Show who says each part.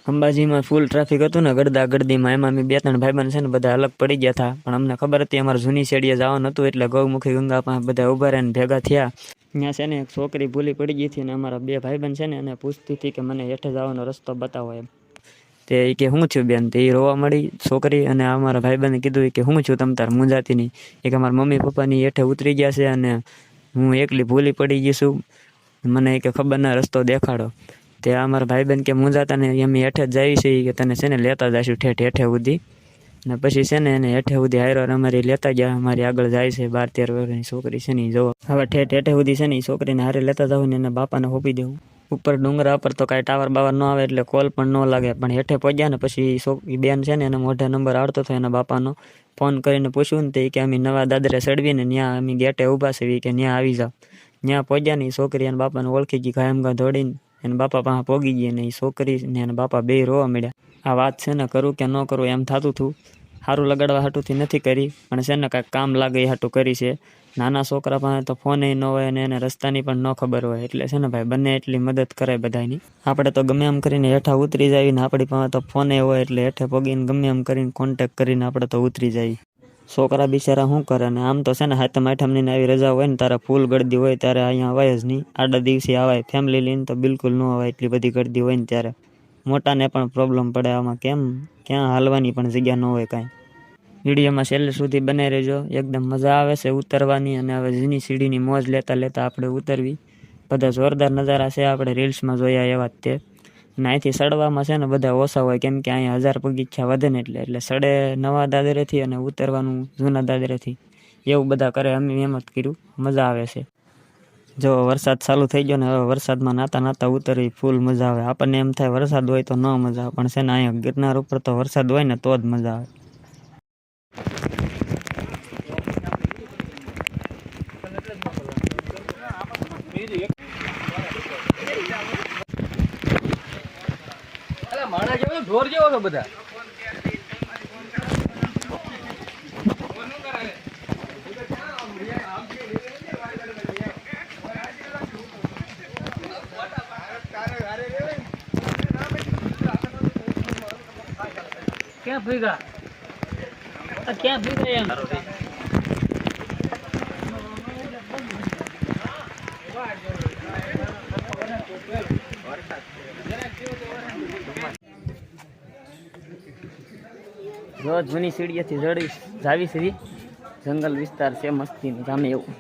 Speaker 1: અંબાજીમાં full traffic હતું ને ગડદા ગડદીમાં, એમાં અમે 2-3 ભાઈબંધ છે ને બધા અલગ પડી ગયા હતા. પણ અમને ખબર હતી અમારે જૂની શેરીએ જવાનું હતું, એટલે ગૌમુખી ગંગા પાસે બધા ઉભા રહીને ભેગા થયા. ત્યાં છે ને એક છોકરી ભૂલી પડી ગઈ હતી, અને અમારા 2 ભાઈબંધ છે ને એને પૂછતી હતી કે મને હેઠે જવાનો રસ્તો બતાવો એમ. તે કે શું થયું બેન? તે એ રોવા મળી છોકરી, અને અમારા ભાઈબંધે કીધું કે શું થયું તમ તાર મૂંઝાતી નહીં? એક અમારા મમ્મી પપ્પાની હેઠે ઉતરી ગયા છે અને હું એકલી ભૂલી પડી ગઈ છું, મને કે ખબર ના રસ્તો દેખાડો. તે અમારા ભાઈબંધ કે મૂંઝાતા ને અમે હેઠે જ જઈએ છીએ કે તને છે ને લેતા જઈશું ઠેઠ હેઠે સુધી. ને પછી છે ને એને હેઠે સુધી હારો અમારી લેતા ગયા. અમારી આગળ જાય છે 12-13 વર્ષની છોકરી છે ને જોવો. હવે ઠેઠ હેઠે સુધી છે ને એ છોકરીને હારે લેતા જાવ ને એના બાપાને હોપી દેવું. ઉપર ડુંગરા ઉપર તો કાંઈ ટાવર બાવર ન આવે એટલે કોલ પણ ન લાગે. પણ હેઠે પહોંચ્યા ને પછી એ બેન છે ને એના મોઢે નંબર આવડતો હતો એના બાપાનો. ફોન કરીને પૂછ્યું ને તે કે અમે નવા દાદરે ચડવીને ત્યાં અમે ગેટે ઊભા છે કે ત્યાં આવી જાઓ. ત્યાં પહોંચ્યા ને એ છોકરી એના બાપાને ઓળખી ગઈ, કાયમ દોડીને એના બાપા પાસે પોગી ગઈ, અને એ છોકરી ને એના બાપા બે રોવા મળ્યા. આ વાત છે ને કરું કે ન કરું એમ થતું હતું. સારું લગાડવા હાટુથી નથી કરી, પણ છે ને કાંઈક કામ લાગે એ હાટું કરી છે. નાના છોકરા પાસે તો ફોન ન હોય અને એને રસ્તાની પણ ન ખબર હોય, એટલે છે ને ભાઈ બંને એટલી મદદ કરે બધાની. આપણે તો ગમે એમ કરીને હેઠા ઉતરી જાય ને આપણી પાસે તો ફોને હોય, એટલે હેઠે પગીને ગમે એમ કરીને કોન્ટેક કરીને આપણે તો ઉતરી જાય. છોકરા બિચારા શું કરે? ને આમ તો છે ને 7મ-8મની આવી રજા હોય ને તારે ફૂલ ગળદી હોય ત્યારે અહીંયા અવાય જ નહીં. આડા દિવસે આવાય, ફેમિલી લઈને તો બિલકુલ ન અવાય, એટલી બધી ગળદી હોય ને ત્યારે. મોટાને પણ પ્રોબ્લેમ પડે આમાં, ક્યાં હાલવાની પણ જગ્યા ન હોય કાંઈ. વિડીયોમાં છેલ્લે સુધી બને રહેજો, એકદમ મજા આવે છે ઉતરવાની. અને હવે જૂની સીડીની મોજ લેતા લેતા આપણે ઉતરવી. બધા જોરદાર નજારા છે, આપણે રીલ્સમાં જોયા એવા જ તે. અને અહીંથી સડવામાં છે ને બધા ઓછા હોય, કેમ કે અહીંયા 1000 પગથિયા વધે ને એટલે સડે નવા દાદરેથી અને ઉતરવાનું જૂના દાદરેથી, એવું બધા કરે. અમે એમ જ કર્યું, મજા આવે છે. જો વરસાદ ચાલુ થઈ ગયો ને હવે વરસાદમાં નાતા નાતા ઉતરવી ફૂલ મજા આવે. આપણને એમ થાય વરસાદ હોય તો ન મજા આવે, પણ છે ને અહીંયા ગિરનાર ઉપર તો વરસાદ હોય ને તો જ મજા આવે.
Speaker 2: માણા જેવો ઢોર જેવો છો બધા. ક્યાં ભીગા એમ
Speaker 1: જો જૂની સીડીએથી જડી જાવી સીધી જંગલ વિસ્તાર છે મસ્તી જામે એવું.